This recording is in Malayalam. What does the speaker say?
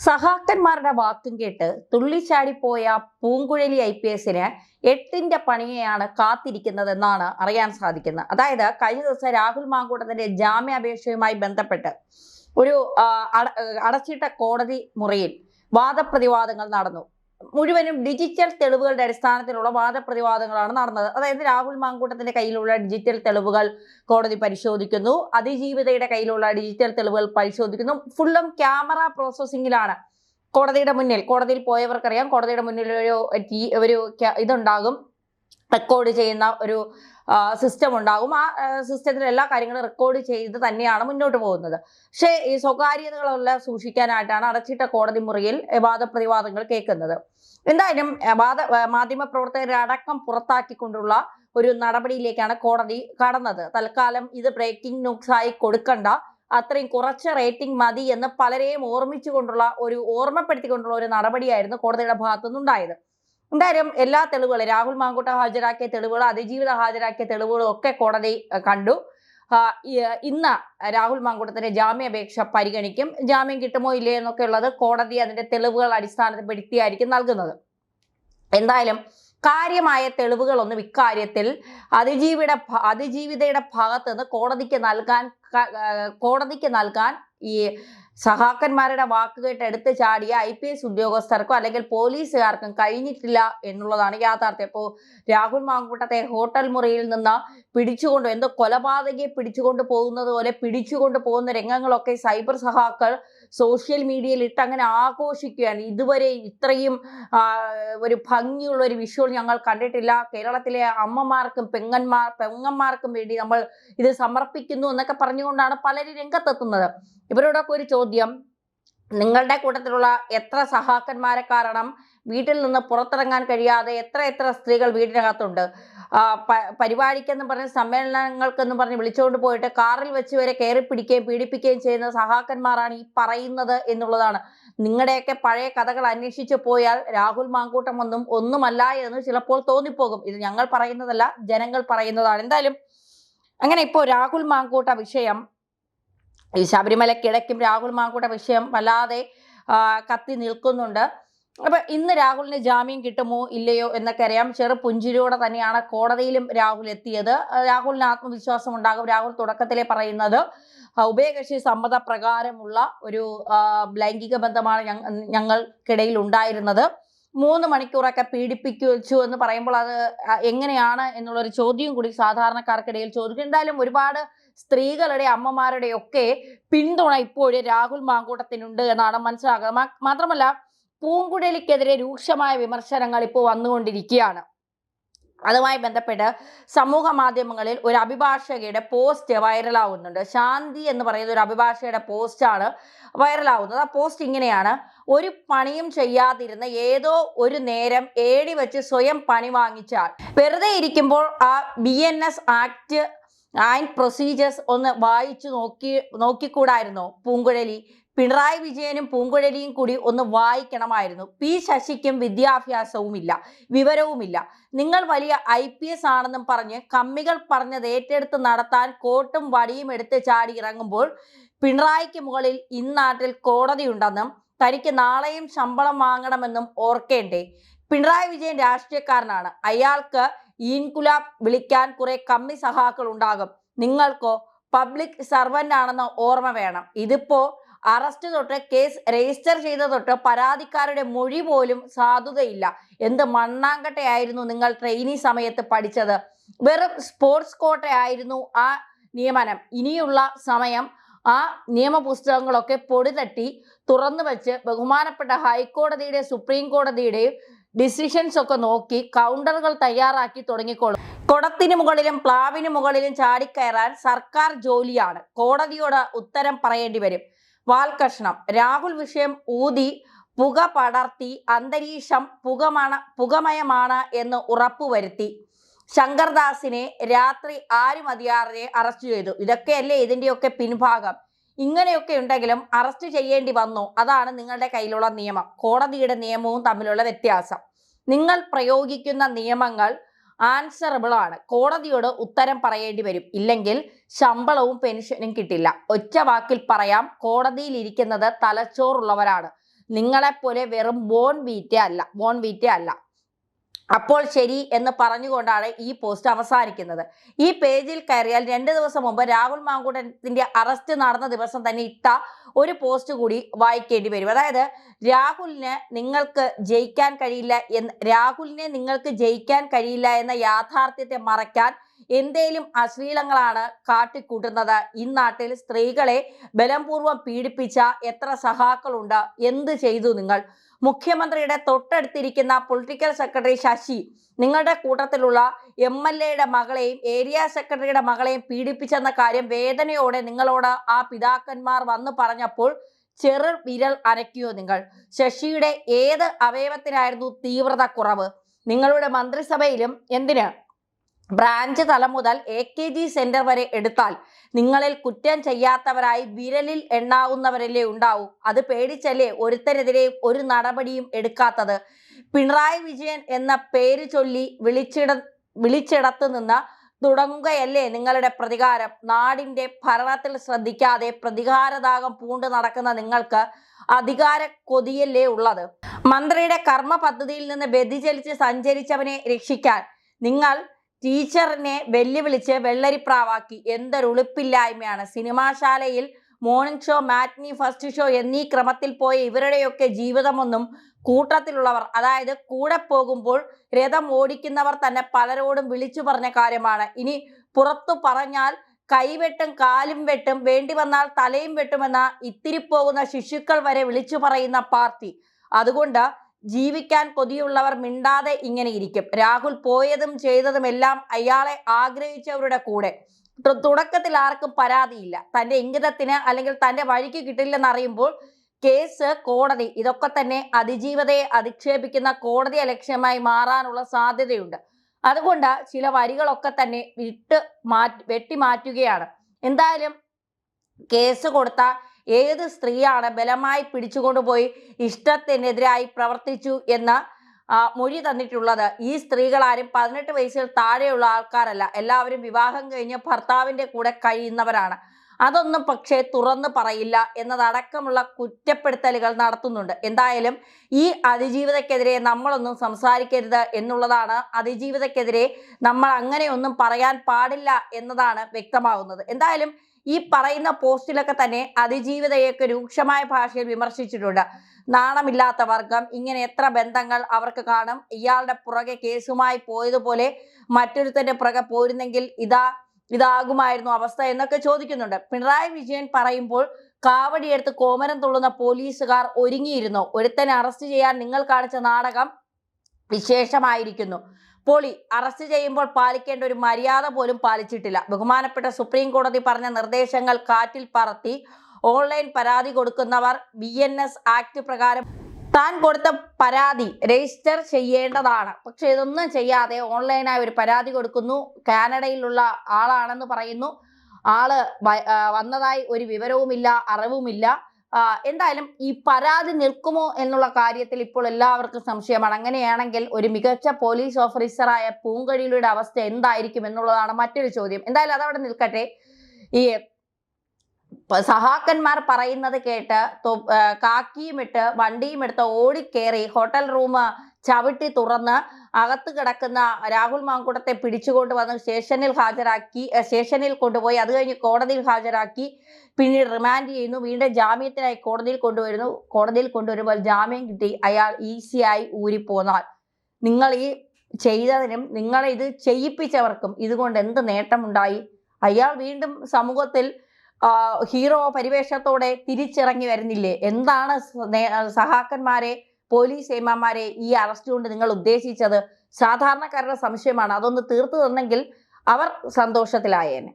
സഹാക്കന്മാരുടെ വാക്കും കേട്ട് തുള്ളിച്ചാടിപ്പോയ പൂങ്കുഴലി IPSന് 8ന്റെ പണിയെയാണ് കാത്തിരിക്കുന്നതെന്നാണ് അറിയാൻ സാധിക്കുന്നത്. അതായത് കഴിഞ്ഞ ദിവസം രാഹുൽ മാങ്കൂട്ടത്തിന്റെ ജാമ്യാപേക്ഷയുമായി ബന്ധപ്പെട്ട് ഒരു അടച്ചിട്ട കോടതി മുറിയിൽ വാദപ്രതിവാദങ്ങൾ നടന്നു. മുഴുവനും ഡിജിറ്റൽ തെളിവുകളുടെ അടിസ്ഥാനത്തിലുള്ള വാദപ്രതിവാദങ്ങളാണ് നടന്നത്. അതായത് രാഹുൽ മാങ്കൂട്ടത്തിന്റെ കയ്യിലുള്ള ഡിജിറ്റൽ തെളിവുകൾ കോടതി പരിശോധിക്കുന്നു, അതിജീവിതയുടെ കയ്യിലുള്ള ഡിജിറ്റൽ തെളിവുകൾ പരിശോധിക്കുന്നു. ഫുള്ളും ക്യാമറ പ്രോസസ്സിംഗിലാണ് കോടതിയുടെ മുന്നിൽ. കോടതിയിൽ പോയവർക്കറിയാം, കോടതിയുടെ മുന്നിൽ ഒരു ഇതുണ്ടാകും, റെക്കോർഡ് ചെയ്യുന്ന ഒരു സിസ്റ്റം ഉണ്ടാകും. ആ സിസ്റ്റത്തിൽ എല്ലാ കാര്യങ്ങളും റെക്കോർഡ് ചെയ്ത് തന്നെയാണ് മുന്നോട്ട് പോകുന്നത്. പക്ഷേ ഈ സ്വകാര്യതകളെല്ലാം സൂക്ഷിക്കാനായിട്ടാണ് അടച്ചിട്ട കോടതി മുറിയിൽ വാദപ്രതിവാദങ്ങൾ കേൾക്കുന്നത്. എന്തായാലും മാധ്യമപ്രവർത്തകരെ അടക്കം പുറത്താക്കിക്കൊണ്ടുള്ള ഒരു നടപടിയിലേക്കാണ് കോടതി കടന്നത്. തൽക്കാലം ഇത് ബ്രേക്കിംഗ് ന്യൂസായി കൊടുക്കണ്ട, അത്രയും കുറച്ച് റേറ്റിംഗ് മതി എന്ന് പലരെയും ഓർമ്മപ്പെടുത്തിക്കൊണ്ടുള്ള ഒരു നടപടിയായിരുന്നു കോടതിയുടെ ഭാഗത്തുനിന്നുണ്ടായത്. എന്തായാലും എല്ലാ തെളിവുകളും, രാഹുൽ മാങ്കൂട്ട ഹാജരാക്കിയ തെളിവുകൾ, അതിജീവിത ഹാജരാക്കിയ തെളിവുകളും ഒക്കെ കോടതി കണ്ടു. ഇന്ന് രാഹുൽ മാങ്കൂട്ടത്തിന്റെ ജാമ്യാപേക്ഷ പരിഗണിക്കും. ജാമ്യം കിട്ടുമോ ഇല്ലേ എന്നൊക്കെ ഉള്ളത് കോടതി അതിന്റെ തെളിവുകൾ അടിസ്ഥാനപ്പെടുത്തിയായിരിക്കും നൽകുന്നത്. എന്തായാലും കാര്യമായ തെളിവുകളൊന്നും ഇക്കാര്യത്തിൽ അതിജീവിതയുടെ ഭാഗത്ത് നിന്ന് കോടതിക്ക് നൽകാൻ ഈ സഹാക്കന്മാരുടെ വാക്കുകേട്ട് എടുത്തു ചാടിയ IPS ഉദ്യോഗസ്ഥർക്കോ അല്ലെങ്കിൽ പോലീസുകാർക്കും കഴിഞ്ഞിട്ടില്ല എന്നുള്ളതാണ് യാഥാർത്ഥ്യം. ഇപ്പോൾ രാഹുൽ മാങ്കൂട്ടത്തെ ഹോട്ടൽ മുറിയിൽ നിന്ന് എന്തോ കൊലപാതകയെ പിടിച്ചുകൊണ്ട് പോകുന്നത് പോലെ പിടിച്ചുകൊണ്ട് പോകുന്ന രംഗങ്ങളൊക്കെ സൈബർ സഹാക്കൾ സോഷ്യൽ മീഡിയയിൽ ഇട്ട് അങ്ങനെ ആഘോഷിക്കുകയാണ്. ഇതുവരെ ഇത്രയും ഒരു ഭംഗിയുള്ള ഒരു വിഷ്വൽ ഞങ്ങൾ കണ്ടിട്ടില്ല, കേരളത്തിലെ അമ്മമാർക്കും പെങ്ങന്മാർക്കും വേണ്ടി നമ്മൾ ഇത് സമർപ്പിക്കുന്നു എന്നൊക്കെ പറഞ്ഞുകൊണ്ടാണ് പലരും രംഗത്തെത്തുന്നത്. ഇവരോടൊക്കെ ഒരു ചോദ്യം, നിങ്ങളുടെ കൂട്ടത്തിലുള്ള എത്ര സഹാക്കന്മാരെ കാരണം വീട്ടിൽ നിന്ന് പുറത്തിറങ്ങാൻ കഴിയാതെ എത്ര സ്ത്രീകൾ വീടിനകത്തുണ്ട്? പരിപാടിക്കെന്ന് പറഞ്ഞ് സമ്മേളനങ്ങൾക്കെന്ന് പറഞ്ഞ് വിളിച്ചുകൊണ്ട് പോയിട്ട് കാറിൽ വെച്ച് വരെ കയറി പിടിക്കുകയും പീഡിപ്പിക്കുകയും ചെയ്യുന്ന സഹാക്കന്മാരാണ് ഈ പറയുന്നത് എന്നുള്ളതാണ്. നിങ്ങളുടെയൊക്കെ പഴയ കഥകൾ അന്വേഷിച്ചു പോയാൽ രാഹുൽ മാങ്കൂട്ടം ഒന്നുമല്ല എന്ന് ചിലപ്പോൾ തോന്നിപ്പോകും. ഇത് ഞങ്ങൾ പറയുന്നതല്ല, ജനങ്ങൾ പറയുന്നതാണ്. എന്തായാലും അങ്ങനെ ഇപ്പോൾ രാഹുൽ മാങ്കൂട്ട വിഷയം, ഈ ശബരിമലക്കിടയ്ക്കും രാഹുൽ മാങ്കൂട്ട വിഷയം വല്ലാതെ കത്തി നിൽക്കുന്നുണ്ട്. അപ്പൊ ഇന്ന് രാഹുലിന് ജാമ്യം കിട്ടുമോ ഇല്ലയോ എന്നൊക്കെ അറിയാം. പുഞ്ചിരിയോടെ തന്നെയാണ് കോടതിയിലും രാഹുൽ എത്തിയത്. രാഹുലിന് ആത്മവിശ്വാസം ഉണ്ടാകും. രാഹുൽ തുടക്കത്തിലെ പറയുന്നത് ഉഭയകക്ഷി സമ്മതപ്രകാരമുള്ള ഒരു ലൈംഗിക ബന്ധമാണ് ഞങ്ങൾക്കിടയിൽ ഉണ്ടായിരുന്നത്. 3 മണിക്കൂറൊക്കെ പീഡിപ്പിച്ചു എന്ന് പറയുമ്പോൾ അത് എങ്ങനെയാണ് എന്നുള്ളൊരു ചോദ്യം കൂടി സാധാരണക്കാർക്കിടയിൽ ചോദിക്കും. എന്തായാലും ഒരുപാട് സ്ത്രീകളുടെ അമ്മമാരുടെ ഒക്കെ പിന്തുണ ഇപ്പോഴും രാഹുൽ മാങ്കൂട്ടത്തിനുണ്ട് എന്നാണ് മനസ്സിലാക്കുക. മാത്രമല്ല പൂങ്കുഴലിക്കെതിരെ രൂക്ഷമായ വിമർശനങ്ങൾ ഇപ്പോൾ വന്നുകൊണ്ടിരിക്കുകയാണ്. അതുമായി ബന്ധപ്പെട്ട് സമൂഹ മാധ്യമങ്ങളിൽ ഒരു അഭിഭാഷകയുടെ പോസ്റ്റ് വൈറലാവുന്നുണ്ട്. ശാന്തി എന്ന് പറയുന്ന ഒരു അഭിഭാഷകയുടെ പോസ്റ്റാണ് വൈറലാവുന്നത്. ആ പോസ്റ്റ് ഇങ്ങനെയാണ്: ഒരു പണിയും ചെയ്യാതിരുന്ന ഏതോ ഒരു നേരം ഏടി വെച്ച് സ്വയം പണി വാങ്ങിച്ചാൽ വെറുതെ ഇരിക്കുമ്പോൾ ആ BNS ആക്ട് ആൻഡ് പ്രൊസീജിയേഴ്സ് ഒന്ന് വായിച്ചു നോക്കിക്കൂടായിരുന്നോ? പൂങ്കുഴലി, പിണറായി വിജയനും പൂങ്കുഴലിയും കൂടി ഒന്ന് വായിക്കണമായിരുന്നു. ശശിക്കും വിദ്യാഭ്യാസവുമില്ല, വിവരവുമില്ല. നിങ്ങൾ വലിയ IPS ആണെന്നും പറഞ്ഞ് കമ്മികൾ പറഞ്ഞത് ഏറ്റെടുത്ത് നടത്താൻ കോട്ടും വടിയും എടുത്ത് ചാടി ഇറങ്ങുമ്പോൾ പിണറായിക്ക് മുകളിൽ ഇന്നാട്ടിൽ കോടതിയുണ്ടെന്നും തനിക്ക് നാളെയും ശമ്പളം വാങ്ങണമെന്നും ഓർക്കേണ്ടേ? പിണറായി വിജയൻ രാഷ്ട്രീയക്കാരനാണ്. അയാൾക്ക് ഇൻകുലാബ് വിളിക്കാൻ കുറെ കമ്മി സഹാക്കൾ ഉണ്ടാകും. നിങ്ങൾക്കോ പബ്ലിക് സർവന്റ് ആണെന്ന് ഓർമ്മ വേണം. ഇതിപ്പോ അറസ്റ്റ് തൊട്ട് കേസ് രജിസ്റ്റർ ചെയ്ത തൊട്ട് പരാതിക്കാരുടെ മൊഴി പോലും സാധുതയില്ല. എന്ത് മണ്ണാങ്കട്ടയായിരുന്നു നിങ്ങൾ ട്രെയിനി സമയത്ത് പഠിച്ചത്? വെറും സ്പോർട്സ് കോട്ടയായിരുന്നു ആ നിയമനം. ഇനിയുള്ള സമയം ആ നിയമപുസ്തകങ്ങളൊക്കെ പൊടി തട്ടി തുറന്നു വെച്ച് ബഹുമാനപ്പെട്ട ഹൈക്കോടതിയുടെ സുപ്രീം കോടതിയുടെയും ഡിസിഷൻസ് ഒക്കെ നോക്കി കൗണ്ടറുകൾ തയ്യാറാക്കി തുടങ്ങിക്കോളും. കുടത്തിന് മുകളിലും പ്ലാവിന് മുകളിലും ചാടിക്കയറാൻ സർക്കാർ ജോലിയാണ്. കോടതിയോട് ഉത്തരം പറയേണ്ടി വരും. വാൽകഷ്ണം, രാഹുൽ വിഷയം ഊതി പുക പടർത്തി അന്തരീക്ഷം പുകമയമാണ് എന്ന് ഉറപ്പുവരുത്തി. ശങ്കർദാസിനെ രാത്രി ആരും അറിയാതെ അറസ്റ്റ് ചെയ്തു. ഇതൊക്കെയല്ലേ ഇതിന്റെയൊക്കെ പിൻഭാഗം. ഇങ്ങനെയൊക്കെ ഉണ്ടെങ്കിലും അറസ്റ്റ് ചെയ്യേണ്ടി വന്നു. അതാണ് നിങ്ങളുടെ കയ്യിലുള്ള നിയമം. കോടതിയുടെ നിയമവും തമ്മിലുള്ള വ്യത്യാസം. നിങ്ങൾ പ്രയോഗിക്കുന്ന നിയമങ്ങൾ ആൻസറബിൾ ആണ്. കോടതിയോട് ഉത്തരം പറയേണ്ടി വരും. ഇല്ലെങ്കിൽ ശമ്പളവും പെൻഷനും കിട്ടില്ല. ഒറ്റ വാക്കിൽ പറയാം, കോടതിയിൽ ഇരിക്കുന്നത് തലച്ചോറുള്ളവരാണ്. നിങ്ങളെപ്പോലെ വെറും ബോൺ വീറ്റ അല്ല. അപ്പോൾ ശരി എന്ന് പറഞ്ഞുകൊണ്ടാണ് ഈ പോസ്റ്റ് അവസാനിക്കുന്നത്. ഈ പേജിൽ കയറിയാൽ 2 ദിവസം മുമ്പ് രാഹുൽ മാങ്കൂട്ടത്തിന്റെ അറസ്റ്റ് നടന്ന ദിവസം തന്നെ ഇട്ട ഒരു പോസ്റ്റ് കൂടി വായിക്കേണ്ടി വരും. അതായത് രാഹുലിനെ നിങ്ങൾക്ക് ജയിക്കാൻ കഴിയില്ല എന്ന യാഥാർത്ഥ്യത്തെ മറയ്ക്കാൻ എന്തേലും അശ്ലീലങ്ങളാണ് കാട്ടിക്കൂട്ടുന്നത്. ഇന്നാട്ടിൽ സ്ത്രീകളെ ബലപൂർവ്വം പീഡിപ്പിച്ച എത്ര സഹാക്കളുണ്ട്? എന്ത് ചെയ്തു നിങ്ങൾ? മുഖ്യമന്ത്രിയുടെ തൊട്ടടുത്തിരിക്കുന്ന പൊളിറ്റിക്കൽ സെക്രട്ടറി ശശി നിങ്ങളുടെ കൂട്ടത്തിലുള്ള MLA മകളെയും ഏരിയ സെക്രട്ടറിയുടെ മകളെയും പീഡിപ്പിച്ചെന്ന കാര്യം വേദനയോടെ നിങ്ങളോട് ആ പിതാക്കന്മാർ വന്നു പറഞ്ഞപ്പോൾ ചെറു വിരൽ അനക്കിയോ നിങ്ങൾ? ശശിയുടെ ഏത് അവയവത്തിനായിരുന്നു തീവ്രത കുറവ്? നിങ്ങളുടെ മന്ത്രിസഭയിലും എന്തിന് ബ്രാഞ്ച് തലം മുതൽ AKG സെന്റർ വരെ എടുത്താൽ നിങ്ങളിൽ കുറ്റം ചെയ്യാത്തവരായി വിരലിൽ എണ്ണാവുന്നവരല്ലേ ഉണ്ടാവൂ. അത് പേടിച്ചല്ലേ ഒരുത്തരെതിരെ ഒരു നടപടിയും എടുക്കാത്തത്? പിണറായി വിജയൻ എന്ന പേര് ചൊല്ലി വിളിച്ചിടത്ത് നിന്ന് തുടങ്ങുകയല്ലേ നിങ്ങളുടെ പ്രതികാരം? നാടിന്റെ ഭരണത്തിൽ ശ്രദ്ധിക്കാതെ പ്രതികാരദാഹം പൂണ്ട് നടക്കുന്ന നിങ്ങൾക്ക് അധികാര കൊതിയല്ലേ ഉള്ളത്? മന്ത്രിയുടെ കർമ്മ പദ്ധതിയിൽ നിന്ന് വ്യതിചലിച്ച് സഞ്ചരിച്ചവനെ രക്ഷിക്കാൻ നിങ്ങൾ ടീച്ചറിനെ വെല്ലുവിളിച്ച് വെള്ളരിപ്രാവാക്കി. എന്തൊരുളുപ്പില്ലായ്മയാണ്! സിനിമാശാലയിൽ morning show, matinee, first show എന്നീ ക്രമത്തിൽ പോയ ഇവരുടെയൊക്കെ ജീവിതമൊന്നും കൂട്ടത്തിലുള്ളവർ, അതായത് കൂടെ പോകുമ്പോൾ രഥം ഓടിക്കുന്നവർ തന്നെ പലരോടും വിളിച്ചു പറഞ്ഞ കാര്യമാണ്. ഇനി പുറത്തു പറഞ്ഞാൽ കൈവെട്ടും കാലും വെട്ടും, വേണ്ടി വന്നാൽ തലയും വെട്ടുമെന്ന ഇത്തിരി പോകുന്ന ശിശുക്കൾ വരെ വിളിച്ചു പറയുന്ന പാർട്ടി. അതുകൊണ്ട് ജീവിക്കാൻ കൊതിയുള്ളവർ മിണ്ടാതെ ഇങ്ങനെ ഇരിക്കും. രാഹുൽ പോയതും ചെയ്തതുമെല്ലാം അയാളെ ആഗ്രഹിച്ചവരുടെ കൂടെ. തുടക്കത്തിൽ ആർക്കും പരാതിയില്ല. തന്റെ ഇംഗിതത്തിന് അല്ലെങ്കിൽ തന്റെ വഴിക്ക് കിട്ടില്ലെന്നറിയുമ്പോൾ കേസ്, കോടതി, ഇതൊക്കെ തന്നെ അതിജീവതയെ അധിക്ഷേപിക്കുന്ന കോടതി ലക്ഷ്യമായി മാറാനുള്ള സാധ്യതയുണ്ട്. അതുകൊണ്ട് ചില വരികളൊക്കെ തന്നെ വെട്ടിമാറ്റുകയാണ്. എന്തായാലും കേസ് കൊടുത്ത ഏത് സ്ത്രീയാണ് ബലമായി പിടിച്ചുകൊണ്ടുപോയി ഇഷ്ടത്തിനെതിരായി പ്രവർത്തിച്ചു എന്ന മൊഴി തന്നിട്ടുള്ളത്? ഈ സ്ത്രീകളാരും 18 വയസ്സിൽ താഴെയുള്ള ആൾക്കാരല്ല. എല്ലാവരും വിവാഹം കഴിഞ്ഞ് ഭർത്താവിന്റെ കൂടെ കഴിയുന്നവരാണ്. അതൊന്നും പക്ഷേ തുറന്നു പറയില്ല എന്നതടക്കമുള്ള കുറ്റപ്പെടുത്തലുകൾ നടത്തുന്നുണ്ട്. എന്തായാലും ഈ അതിജീവിതക്കെതിരെ നമ്മളൊന്നും സംസാരിക്കരുത് എന്നുള്ളതാണ്. അതിജീവിതക്കെതിരെ നമ്മൾ അങ്ങനെയൊന്നും പറയാൻ പാടില്ല എന്നതാണ് വ്യക്തമാകുന്നത്. എന്തായാലും ഈ പറയുന്ന പോസ്റ്റിലൊക്കെ തന്നെ അതിജീവിതയൊക്കെ രൂക്ഷമായ ഭാഷയിൽ വിമർശിച്ചിട്ടുണ്ട്. നാണമില്ലാത്ത വർഗം, ഇങ്ങനെ എത്ര ബന്ധങ്ങൾ അവർക്ക് കാണും? ഇയാളുടെ പുറകെ കേസുമായി പോയതുപോലെ മറ്റൊരുത്തന്റെ പുറകെ പോയിരുന്നെങ്കിൽ ഇതാകുമായിരുന്നു അവസ്ഥ എന്നൊക്കെ ചോദിക്കുന്നുണ്ട്. പിണറായി വിജയൻ പറയുമ്പോൾ കാവടിയെടുത്ത് കോമരം തുള്ളുന്ന പോലീസുകാർ ഒരുങ്ങിയിരുന്നു. ഒരുത്തനെ അറസ്റ്റ് ചെയ്യാൻ നിങ്ങൾ കാണിച്ച നാടകം വിശേഷമായിരിക്കുന്നു. പൊളി. അറസ്റ്റ് ചെയ്യുമ്പോൾ പാലിക്കേണ്ട ഒരു മര്യാദ പോലും പാലിച്ചിട്ടില്ല. ബഹുമാനപ്പെട്ട സുപ്രീം കോടതി പറഞ്ഞ നിർദ്ദേശങ്ങൾ കാറ്റിൽ പറത്തി ഓൺലൈൻ പരാതി കൊടുക്കുന്നവർ BNS ആക്ട് പ്രകാരം താൻ കൊടുത്ത പരാതി രജിസ്റ്റർ ചെയ്യേണ്ടതാണ്. പക്ഷെ ഇതൊന്നും ചെയ്യാതെ ഓൺലൈനായി ഒരു പരാതി കൊടുക്കുന്നു. കാനഡയിലുള്ള ആളാണെന്ന് പറയുന്നു. ആള് വന്നതായി ഒരു വിവരവുമില്ല, അറിവുമില്ല. എന്തായാലും ഈ പരാതി നിൽക്കുമോ എന്നുള്ള കാര്യത്തിൽ ഇപ്പോൾ എല്ലാവർക്കും സംശയമാണ്. അങ്ങനെയാണെങ്കിൽ ഒരു മികച്ച പോലീസ് ഓഫീസറായ പൂങ്കഴിയുടെ അവസ്ഥ എന്തായിരിക്കും എന്നുള്ളതാണ് മറ്റൊരു ചോദ്യം. എന്തായാലും അതവിടെ നിൽക്കട്ടെ. ഈ സഹാക്കന്മാർ പറയുന്നത് കേട്ട് കാക്കിയും ഇട്ട് വണ്ടിയും എടുത്ത് ഓടിക്കേറി ഹോട്ടൽ റൂം ചവിട്ടി തുറന്ന് അകത്ത് കിടക്കുന്ന രാഹുൽ മാങ്കൂട്ടത്തെ പിടിച്ചുകൊണ്ട് വന്ന് സ്റ്റേഷനിൽ കൊണ്ടുപോയി, അത് കഴിഞ്ഞ് കോടതിയിൽ ഹാജരാക്കി, പിന്നീട് റിമാൻഡ് ചെയ്യുന്നു, വീണ്ടും ജാമ്യത്തിനായി കോടതിയിൽ കൊണ്ടുവരുന്നു. കോടതിയിൽ കൊണ്ടുവരുമ്പോൾ ജാമ്യം കിട്ടി അയാൾ ഈസിയായി ഊരിപ്പോന്നാൽ നിങ്ങൾ ഈ ചെയ്തതിനും നിങ്ങളെ ഇത് ചെയ്യിപ്പിച്ചവർക്കും ഇതുകൊണ്ട് എന്ത് നേട്ടമുണ്ടായി? അയാൾ വീണ്ടും സമൂഹത്തിൽ ഹീറോ പരിവേഷത്തോടെ തിരിച്ചിറങ്ങി വരുന്നില്ലേ? എന്താണ് സഹാക്കന്മാരെ, പോലീസ് ഏമാന്മാരെ ഈ അറസ്റ്റ് കൊണ്ട് നിങ്ങൾ ഉദ്ദേശിച്ചത്? സാധാരണക്കാരുടെ സംശയമാണ്. അതൊന്ന് തീർത്തു തന്നെങ്കിൽ അവർ സന്തോഷത്തിലായേനെ.